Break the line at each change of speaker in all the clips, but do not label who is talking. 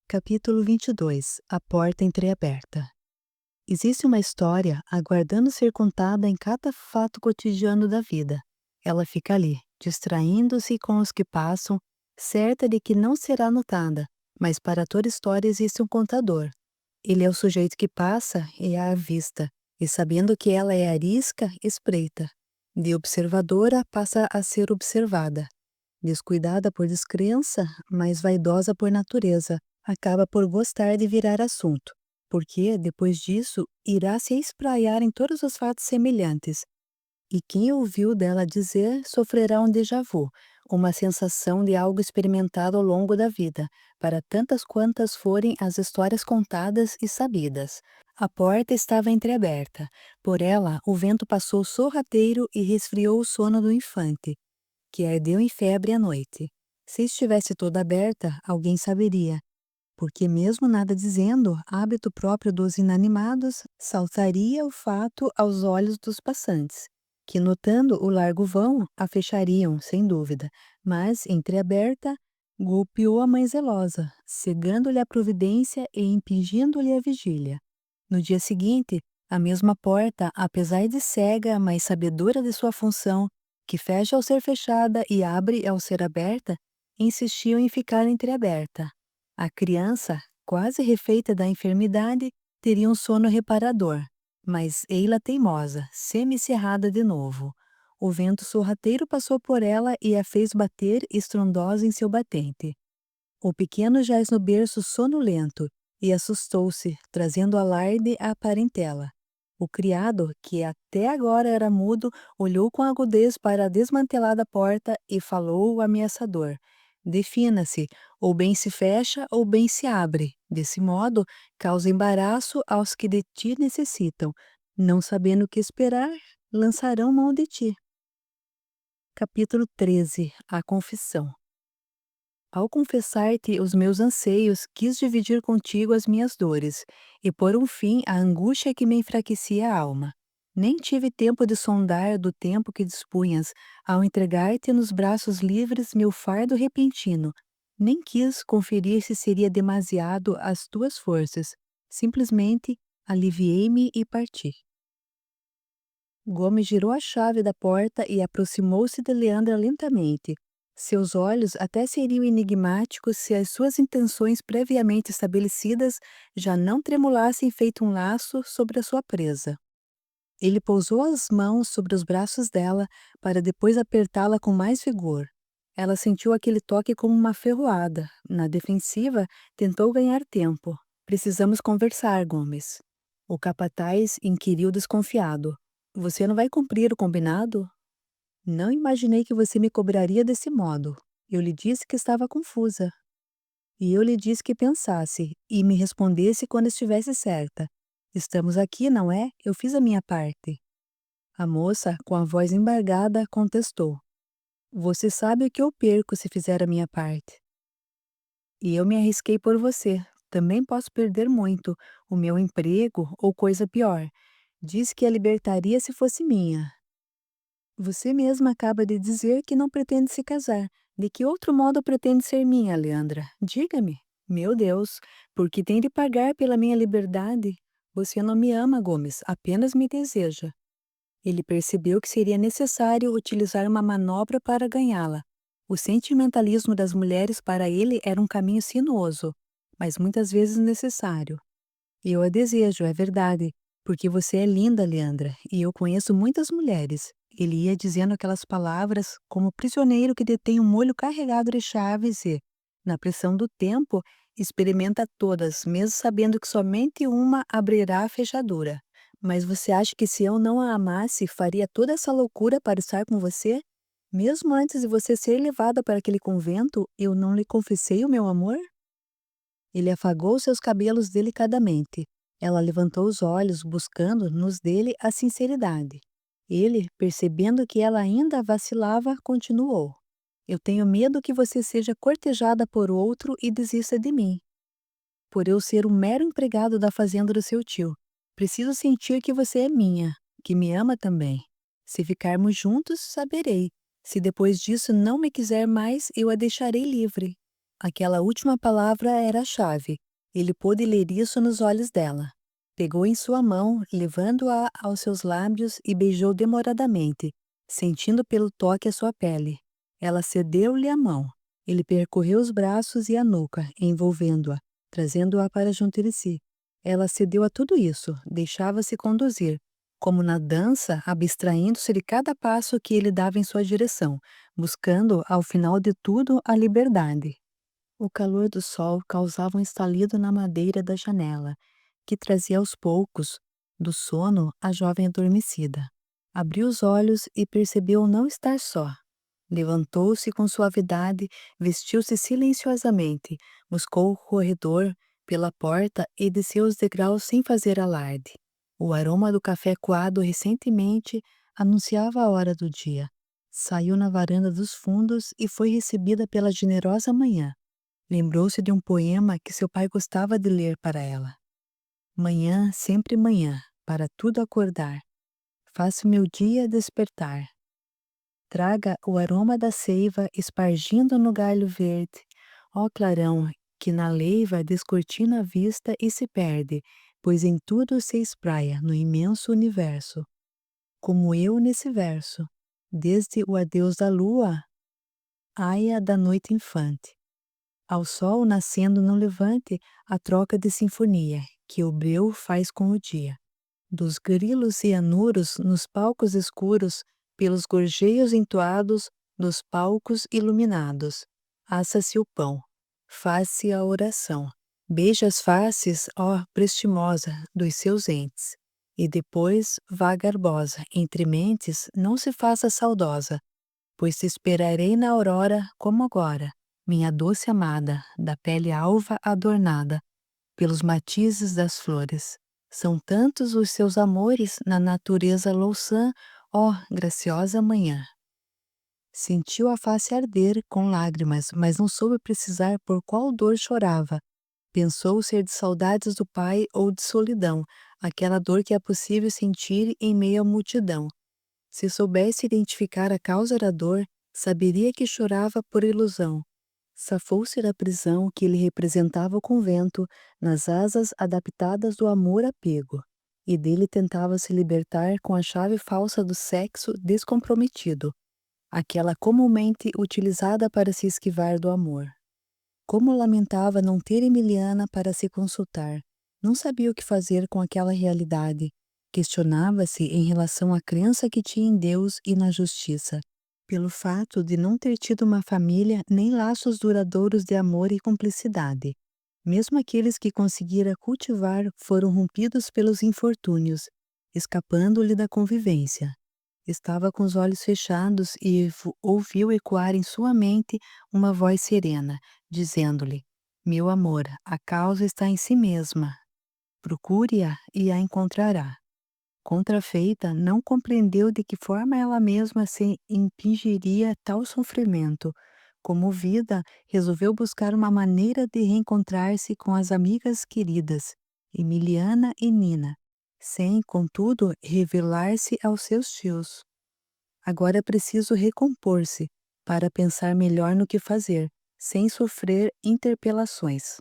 Capítulo 22. A porta entreaberta. Existe uma história aguardando ser contada em cada fato cotidiano da vida. Ela fica ali, distraindo-se com os que passam, certa de que não será notada, mas para toda história existe um contador. Ele é o sujeito que passa e a avista, e sabendo que ela é arisca, espreita. De observadora passa a ser observada. Descuidada por descrença, mas vaidosa por natureza, acaba por gostar de virar assunto, porque, depois disso, irá se espraiar em todos os fatos semelhantes. E quem ouviu dela dizer sofrerá um déjà vu, uma sensação de algo experimentado ao longo da vida, para tantas quantas forem as histórias contadas e sabidas. A porta estava entreaberta. Por ela, o vento passou sorrateiro e resfriou o sono do infante, que ardeu em febre à noite. Se estivesse toda aberta, alguém saberia, porque mesmo nada dizendo, hábito próprio dos inanimados, saltaria o fato aos olhos dos passantes, que notando o largo vão, a fechariam, sem dúvida, mas, entreaberta, golpeou a mãe zelosa, cegando-lhe a providência e impingindo-lhe a vigília. No dia seguinte, a mesma porta, apesar de cega, mas sabedora de sua função, que fecha ao ser fechada e abre ao ser aberta, insistiu em ficar entreaberta. A criança, quase refeita da enfermidade, teria um sono reparador, mas ei-la teimosa, semicerrada de novo. O vento sorrateiro passou por ela e a fez bater estrondosa em seu batente. O pequeno jaz no berço sonolento e assustou-se, trazendo alarde à parentela. O criado, que até agora era mudo, olhou com agudez para a desmantelada porta e falou ameaçador: Defina-se, ou bem se fecha ou bem se abre. Desse modo, causa embaraço aos que de ti necessitam. Não sabendo o que esperar, lançarão mão de ti. Capítulo 13. A confissão. Ao confessar-te os meus anseios, quis dividir contigo as minhas dores, e pôr um fim à angústia que me enfraquecia a alma. Nem tive tempo de sondar do tempo que dispunhas, ao entregar-te nos braços livres meu fardo repentino. Nem quis conferir se seria demasiado às tuas forças. Simplesmente aliviei-me e parti. Gomes girou a chave da porta e aproximou-se de Leandra lentamente. Seus olhos até seriam enigmáticos se as suas intenções previamente estabelecidas já não tremulassem feito um laço sobre a sua presa. Ele pousou as mãos sobre os braços dela para depois apertá-la com mais vigor. Ela sentiu aquele toque como uma ferroada. Na defensiva, tentou ganhar tempo. Precisamos conversar, Gomes. O capataz inquiriu desconfiado. Você não vai cumprir o combinado? Não imaginei que você me cobraria desse modo. Eu lhe disse que estava confusa. E eu lhe disse que pensasse e me respondesse quando estivesse certa. Estamos aqui, não é? Eu fiz a minha parte. A moça, com a voz embargada, contestou. Você sabe o que eu perco se fizer a minha parte. E eu me arrisquei por você. Também posso perder muito, o meu emprego ou coisa pior. Disse que a libertaria se fosse minha. Você mesma acaba de dizer que não pretende se casar. De que outro modo pretende ser minha, Leandra? Diga-me. Meu Deus, por que tem de pagar pela minha liberdade? Você não me ama, Gomes, apenas me deseja. Ele percebeu que seria necessário utilizar uma manobra para ganhá-la. O sentimentalismo das mulheres para ele era um caminho sinuoso, mas muitas vezes necessário. Eu a desejo, é verdade, porque você é linda, Leandra, e eu conheço muitas mulheres. Ele ia dizendo aquelas palavras como prisioneiro que detém um molho carregado de chaves e, na pressão do tempo, experimenta todas, mesmo sabendo que somente uma abrirá a fechadura. Mas você acha que se eu não a amasse, faria toda essa loucura para estar com você? Mesmo antes de você ser levada para aquele convento, eu não lhe confessei o meu amor? Ele afagou seus cabelos delicadamente. Ela levantou os olhos, buscando nos dele a sinceridade. Ele, percebendo que ela ainda vacilava, continuou. Eu tenho medo que você seja cortejada por outro e desista de mim. Por eu ser um mero empregado da fazenda do seu tio. Preciso sentir que você é minha, que me ama também. Se ficarmos juntos, saberei. Se depois disso não me quiser mais, eu a deixarei livre. Aquela última palavra era a chave. Ele pôde ler isso nos olhos dela. Pegou em sua mão, levando-a aos seus lábios e beijou demoradamente, sentindo pelo toque a sua pele. Ela cedeu-lhe a mão. Ele percorreu os braços e a nuca, envolvendo-a, trazendo-a para junto de si. Ela cedeu a tudo isso, deixava-se conduzir, como na dança, abstraindo-se de cada passo que ele dava em sua direção, buscando, ao final de tudo, a liberdade. O calor do sol causava um estalido na madeira da janela, que trazia aos poucos do sono a jovem adormecida. Abriu os olhos e percebeu não estar só. Levantou-se com suavidade, vestiu-se silenciosamente, buscou o corredor pela porta e desceu os degraus sem fazer alarde. O aroma do café coado recentemente anunciava a hora do dia. Saiu na varanda dos fundos e foi recebida pela generosa manhã. Lembrou-se de um poema que seu pai gostava de ler para ela. Manhã, sempre manhã, para tudo acordar. Faça o meu dia despertar. Traga o aroma da seiva espargindo no galho verde. Ó clarão, que na leiva descortina a vista e se perde, pois em tudo se espraia no imenso universo. Como eu nesse verso, desde o adeus da lua, aia da noite infante. Ao sol nascendo no levante, a troca de sinfonia que o breu faz com o dia. Dos grilos e anuros nos palcos escuros, pelos gorjeios entoados dos palcos iluminados. Assa-se o pão, faz-se a oração. Beija as faces, ó prestimosa, dos seus entes. E depois, vá garbosa, entre mentes, não se faça saudosa, pois te esperarei na aurora como agora, minha doce amada, da pele alva adornada pelos matizes das flores. São tantos os seus amores na natureza louçã, ó graciosa manhã. Sentiu a face arder com lágrimas, mas não soube precisar por qual dor chorava. Pensou ser de saudades do pai ou de solidão, aquela dor que é possível sentir em meio à multidão. Se soubesse identificar a causa da dor, saberia que chorava por ilusão. Safou-se da prisão que lhe representava o convento, nas asas adaptadas do amor-apego, e dele tentava se libertar com a chave falsa do sexo descomprometido, aquela comumente utilizada para se esquivar do amor. Como lamentava não ter Emiliana para se consultar. Não sabia o que fazer com aquela realidade. Questionava-se em relação à crença que tinha em Deus e na justiça, pelo fato de não ter tido uma família nem laços duradouros de amor e cumplicidade. Mesmo aqueles que conseguira cultivar foram rompidos pelos infortúnios, escapando-lhe da convivência. Estava com os olhos fechados e ouviu ecoar em sua mente uma voz serena, dizendo-lhe: Meu amor, a causa está em si mesma. Procure-a e a encontrará. Contrafeita, não compreendeu de que forma ela mesma se impingiria tal sofrimento. Comovida, resolveu buscar uma maneira de reencontrar-se com as amigas queridas, Emiliana e Nina, sem, contudo, revelar-se aos seus tios. Agora é preciso recompor-se, para pensar melhor no que fazer, sem sofrer interpelações.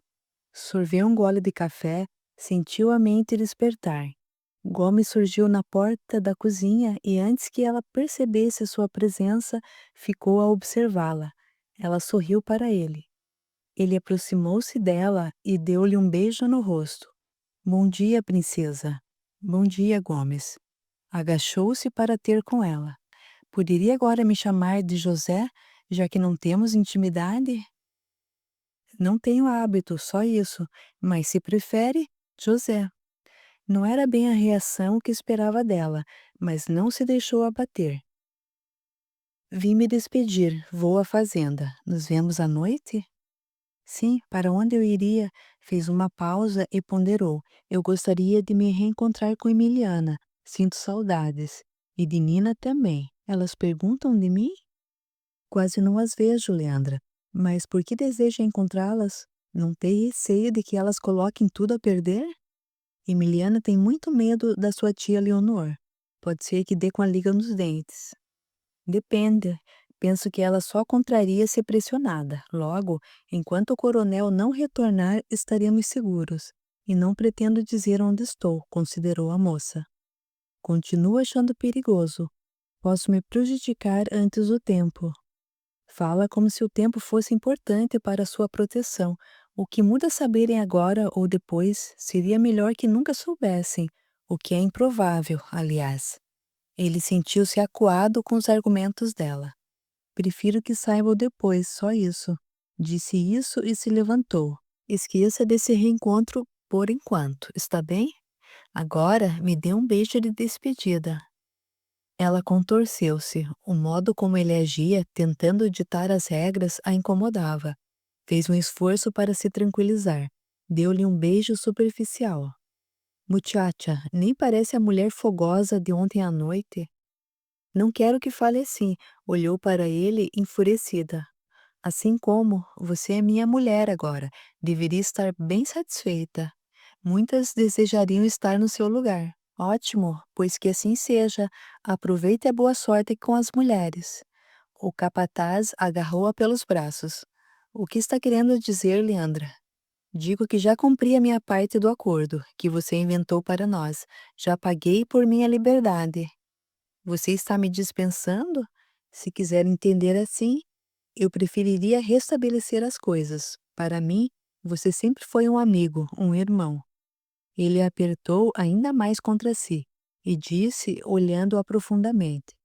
Sorveu um gole de café, sentiu a mente despertar. Gomes surgiu na porta da cozinha e antes que ela percebesse sua presença, ficou a observá-la. Ela sorriu para ele. Ele aproximou-se dela e deu-lhe um beijo no rosto. Bom dia, princesa. Bom dia, Gomes. Agachou-se para ter com ela. Poderia agora me chamar de José, já que não temos intimidade? Não tenho hábito, só isso, mas se prefere, José. Não era bem a reação que esperava dela, mas não se deixou abater. Vim me despedir, vou à fazenda. Nos vemos à noite? Sim, para onde eu iria? Fez uma pausa e ponderou. Eu gostaria de me reencontrar com Emiliana. Sinto saudades. E de Nina também. Elas perguntam de mim? Quase não as vejo, Leandra. Mas por que deseja encontrá-las? Não tem receio de que elas coloquem tudo a perder? Emiliana tem muito medo da sua tia Leonor. Pode ser que dê com a liga nos dentes. Depende. Penso que ela só contraria se pressionada. Logo, enquanto o coronel não retornar, estaremos seguros. E não pretendo dizer onde estou, considerou a moça. Continuo achando perigoso. Posso me prejudicar antes do tempo. Fala como se o tempo fosse importante para sua proteção. O que muda saberem agora ou depois seria melhor que nunca soubessem, o que é improvável, aliás. Ele sentiu-se acuado com os argumentos dela. Prefiro que saibam depois, só isso. Disse isso e se levantou. Esqueça desse reencontro por enquanto, está bem? Agora me dê um beijo de despedida. Ela contorceu-se. O modo como ele agia, tentando ditar as regras, a incomodava. Fez um esforço para se tranquilizar. Deu-lhe um beijo superficial. Muchacha, nem parece a mulher fogosa de ontem à noite. Não quero que fale assim. Olhou para ele enfurecida. Assim como você é minha mulher agora, deveria estar bem satisfeita. Muitas desejariam estar no seu lugar. Ótimo, pois que assim seja. Aproveite a boa sorte com as mulheres. O capataz agarrou-a pelos braços. O que está querendo dizer, Leandra? Digo que já cumpri a minha parte do acordo que você inventou para nós. Já paguei por minha liberdade. Você está me dispensando? Se quiser entender assim, eu preferiria restabelecer as coisas. Para mim, você sempre foi um amigo, um irmão. Ele a apertou ainda mais contra si e disse, olhando-a profundamente: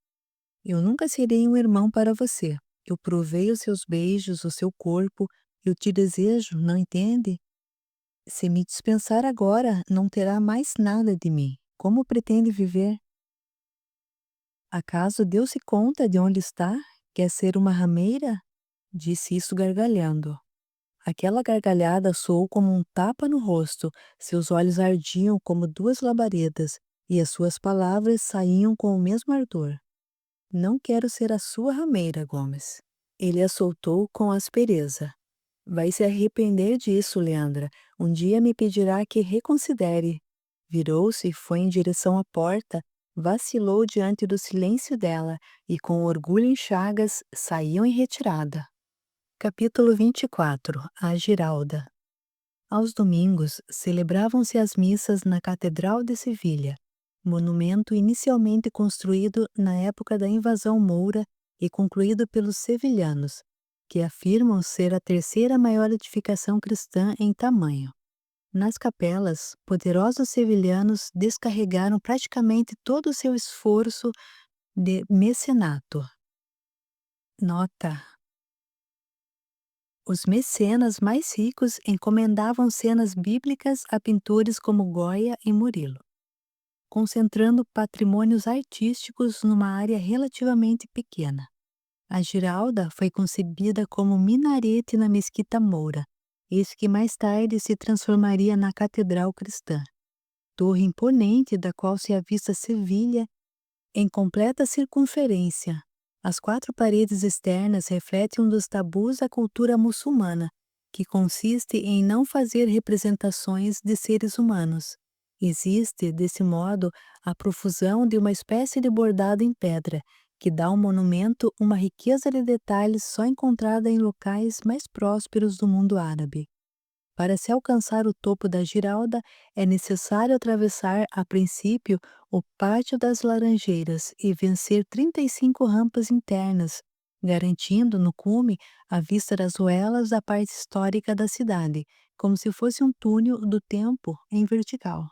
Eu nunca serei um irmão para você. Eu provei os seus beijos, o seu corpo, eu te desejo, não entende? Se me dispensar agora, não terá mais nada de mim. Como pretende viver? Acaso deu-se conta de onde está? Quer ser uma rameira? Disse isso gargalhando. Aquela gargalhada soou como um tapa no rosto, seus olhos ardiam como duas labaredas, e as suas palavras saíam com o mesmo ardor. Não quero ser a sua rameira, Gomes. Ele a soltou com aspereza. Vai se arrepender disso, Leandra. Um dia me pedirá que reconsidere. Virou-se, foi em direção à porta, vacilou diante do silêncio dela e, com orgulho em chagas, saiu em retirada. Capítulo 24. A Giralda. Aos domingos, celebravam-se as missas na Catedral de Sevilha, monumento inicialmente construído na época da invasão moura e concluído pelos sevilhanos, que afirmam ser a terceira maior edificação cristã em tamanho. Nas capelas, poderosos sevilhanos descarregaram praticamente todo o seu esforço de mecenato. Nota: os mecenas mais ricos encomendavam cenas bíblicas a pintores como Goya e Murillo, concentrando patrimônios artísticos numa área relativamente pequena. A Giralda foi concebida como minarete na Mesquita Moura, isso que mais tarde se transformaria na Catedral Cristã. Torre imponente da qual se avista Sevilha em completa circunferência. As quatro paredes externas refletem um dos tabus da cultura muçulmana, que consiste em não fazer representações de seres humanos. Existe, desse modo, a profusão de uma espécie de bordado em pedra, que dá ao monumento uma riqueza de detalhes só encontrada em locais mais prósperos do mundo árabe. Para se alcançar o topo da Giralda, é necessário atravessar, a princípio, o Pátio das Laranjeiras e vencer 35 rampas internas, garantindo, no cume, a vista das ruelas da parte histórica da cidade, como se fosse um túnel do tempo em vertical.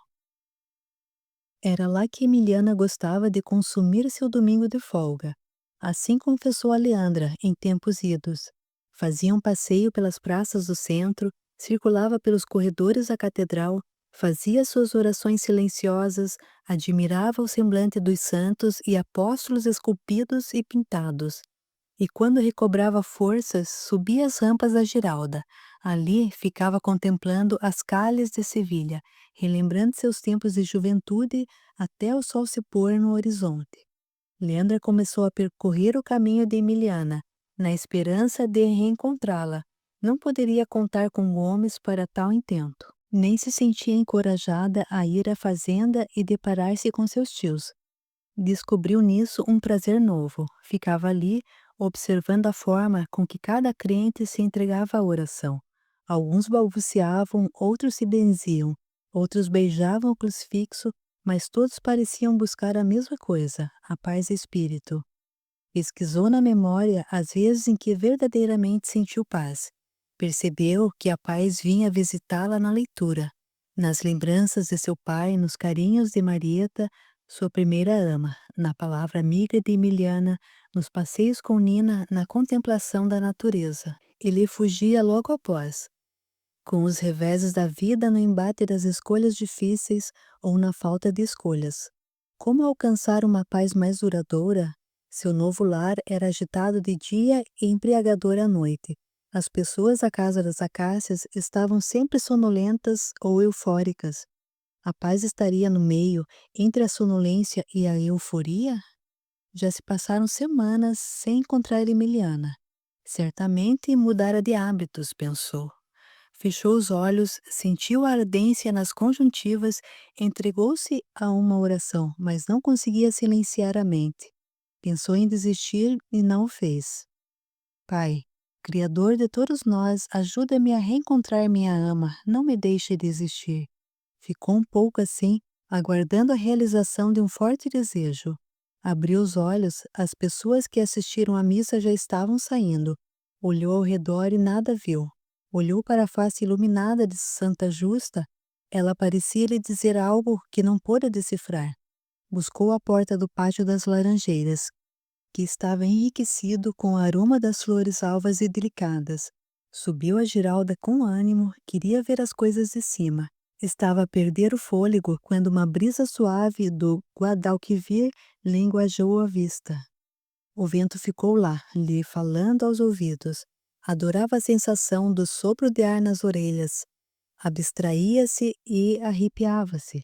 Era lá que Emiliana gostava de consumir seu domingo de folga. Assim confessou a Leandra, em tempos idos. Fazia um passeio pelas praças do centro, circulava pelos corredores da catedral, fazia suas orações silenciosas, admirava o semblante dos santos e apóstolos esculpidos e pintados. E quando recobrava forças, subia as rampas da Giralda. Ali ficava contemplando as calles de Sevilha, relembrando seus tempos de juventude até o sol se pôr no horizonte. Leandra começou a percorrer o caminho de Emiliana, na esperança de reencontrá-la. Não poderia contar com Gomes para tal intento. Nem se sentia encorajada a ir à fazenda e deparar-se com seus tios. Descobriu nisso um prazer novo. Ficava ali, observando a forma com que cada crente se entregava à oração. Alguns balbuciavam, outros se benziam, outros beijavam o crucifixo, mas todos pareciam buscar a mesma coisa, a paz de espírito. Pesquisou na memória as vezes em que verdadeiramente sentiu paz. Percebeu que a paz vinha visitá-la na leitura, nas lembranças de seu pai, nos carinhos de Marieta, sua primeira ama, na palavra amiga de Emiliana, nos passeios com Nina, na contemplação da natureza. Ele fugia logo após, com os reveses da vida no embate das escolhas difíceis ou na falta de escolhas. Como alcançar uma paz mais duradoura? Seu novo lar era agitado de dia e embriagador à noite. As pessoas da Casa das Acácias estavam sempre sonolentas ou eufóricas. A paz estaria no meio, entre a sonolência e a euforia? Já se passaram semanas sem encontrar Emiliana. Certamente mudara de hábitos, pensou. Fechou os olhos, sentiu a ardência nas conjuntivas, entregou-se a uma oração, mas não conseguia silenciar a mente. Pensou em desistir e não o fez. Pai, Criador de todos nós, ajuda-me a reencontrar minha ama, não me deixe desistir. Ficou um pouco assim, aguardando a realização de um forte desejo. Abriu os olhos, as pessoas que assistiram à missa já estavam saindo. Olhou ao redor e nada viu. Olhou para a face iluminada de Santa Justa, ela parecia lhe dizer algo que não pôde decifrar. Buscou a porta do pátio das Laranjeiras, que estava enriquecido com o aroma das flores alvas e delicadas. Subiu a giralda com ânimo, queria ver as coisas de cima. Estava a perder o fôlego quando uma brisa suave do Guadalquivir linguajou a vista. O vento ficou lá, lhe falando aos ouvidos. Adorava a sensação do sopro de ar nas orelhas. Abstraía-se e arrepiava-se.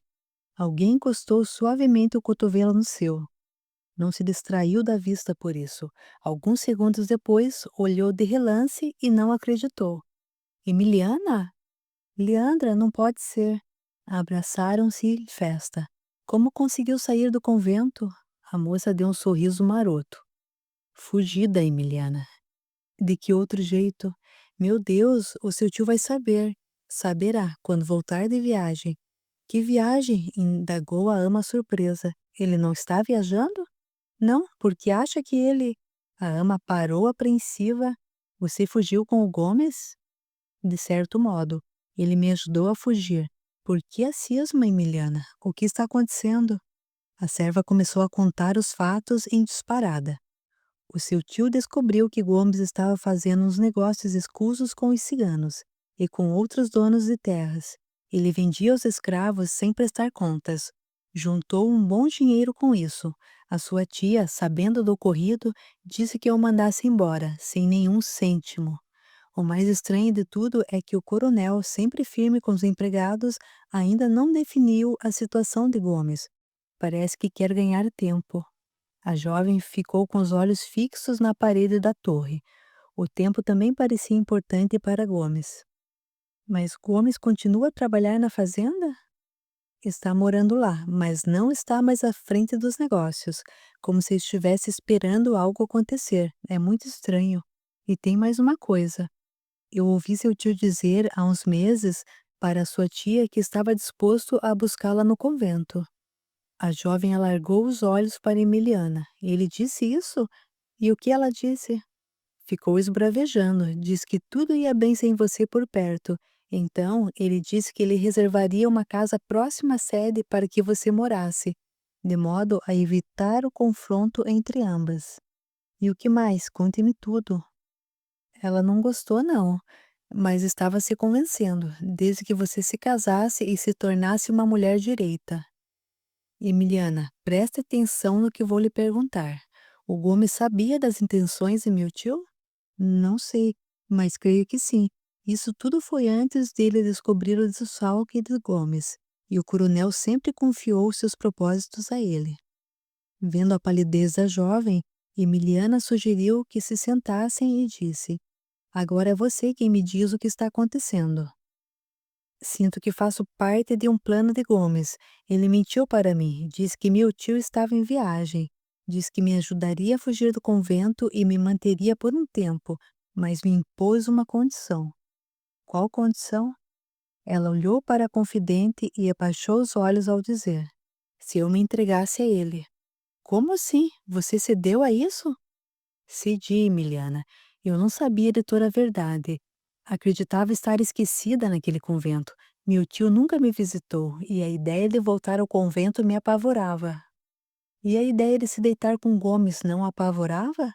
Alguém encostou suavemente o cotovelo no seu. Não se distraiu da vista por isso. Alguns segundos depois, olhou de relance e não acreditou. Emiliana? Leandra, não pode ser. Abraçaram-se em festa. Como conseguiu sair do convento? A moça deu um sorriso maroto. Fugida, Emiliana. De que outro jeito? Meu Deus, o seu tio vai saber. Saberá, quando voltar de viagem. Que viagem? Indagou a ama surpresa. Ele não está viajando? Não, porque acha que ele... A ama parou apreensiva. Você fugiu com o Gomes? De certo modo. Ele me ajudou a fugir. Por que a cisma, Emiliana? O que está acontecendo? A serva começou a contar os fatos em disparada. O seu tio descobriu que Gomes estava fazendo uns negócios escusos com os ciganos e com outros donos de terras. Ele vendia os escravos sem prestar contas. Juntou um bom dinheiro com isso. A sua tia, sabendo do ocorrido, disse que o mandasse embora, sem nenhum cêntimo. O mais estranho de tudo é que o coronel, sempre firme com os empregados, ainda não definiu a situação de Gomes. Parece que quer ganhar tempo. A jovem ficou com os olhos fixos na parede da torre. O tempo também parecia importante para Gomes. Mas Gomes continua a trabalhar na fazenda? Está morando lá, mas não está mais à frente dos negócios, como se estivesse esperando algo acontecer. É muito estranho. E tem mais uma coisa. Eu ouvi seu tio dizer há uns meses para sua tia que estava disposto a buscá-la no convento. A jovem alargou os olhos para Emiliana. Ele disse isso? E o que ela disse? Ficou esbravejando, disse que tudo ia bem sem você por perto. Então, ele disse que ele reservaria uma casa próxima à sede para que você morasse, de modo a evitar o confronto entre ambas. E o que mais? Conte-me tudo. Ela não gostou, não, mas estava se convencendo, desde que você se casasse e se tornasse uma mulher direita. Emiliana, preste atenção no que vou lhe perguntar. O Gomes sabia das intenções de meu tio? Não sei, mas creio que sim. Isso tudo foi antes dele descobrir o desfalque de Gomes, e o coronel sempre confiou seus propósitos a ele. Vendo a palidez da jovem, Emiliana sugeriu que se sentassem e disse: Agora é você quem me diz o que está acontecendo. Sinto que faço parte de um plano de Gomes. Ele mentiu para mim, disse que meu tio estava em viagem. Diz que me ajudaria a fugir do convento e me manteria por um tempo, mas me impôs uma condição. Qual condição? Ela olhou para a confidente e abaixou os olhos ao dizer: se eu me entregasse a ele. Como assim? Você cedeu a isso? Cedi, Emiliana. Eu não sabia de toda a verdade. Acreditava estar esquecida naquele convento. Meu tio nunca me visitou e a ideia de voltar ao convento me apavorava. E a ideia de se deitar com Gomes não a apavorava?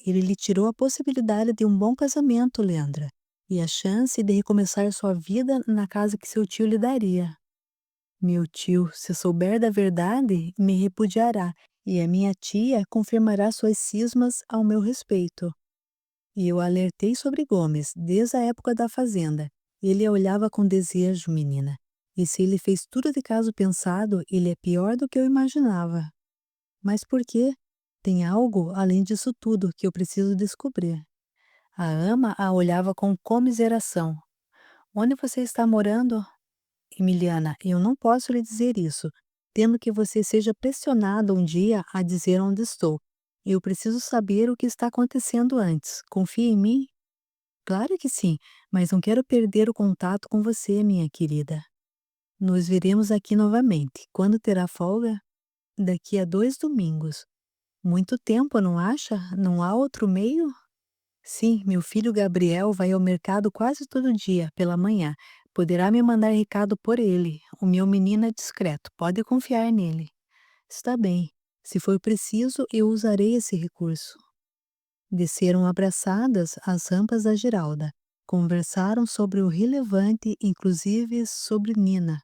Ele lhe tirou a possibilidade de um bom casamento, Leandra, e a chance de recomeçar sua vida na casa que seu tio lhe daria. Meu tio, se souber da verdade, me repudiará, e a minha tia confirmará suas cismas ao meu respeito. E eu alertei sobre Gomes desde a época da fazenda. Ele a olhava com desejo, menina. E se ele fez tudo de caso pensado, ele é pior do que eu imaginava. Mas por quê? Tem algo além disso tudo que eu preciso descobrir. A ama a olhava com comiseração. Onde você está morando? Emiliana, eu não posso lhe dizer isso, temo que você seja pressionado um dia a dizer onde estou. Eu preciso saber o que está acontecendo antes. Confia em mim? Claro que sim, mas não quero perder o contato com você, minha querida. Nos veremos aqui novamente. Quando terá folga? Daqui a 2 domingos. Muito tempo, não acha? Não há outro meio? Sim, meu filho Gabriel vai ao mercado quase todo dia, pela manhã. Poderá me mandar recado por ele. O meu menino é discreto, pode confiar nele. Está bem. Se for preciso, eu usarei esse recurso. Desceram abraçadas as rampas da Giralda. Conversaram sobre o relevante, inclusive sobre Nina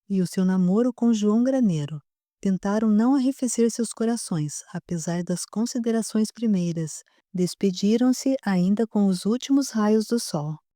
e o seu namoro com João Graneiro. Tentaram não arrefecer seus corações, apesar das considerações primeiras. Despediram-se ainda com os últimos raios do sol.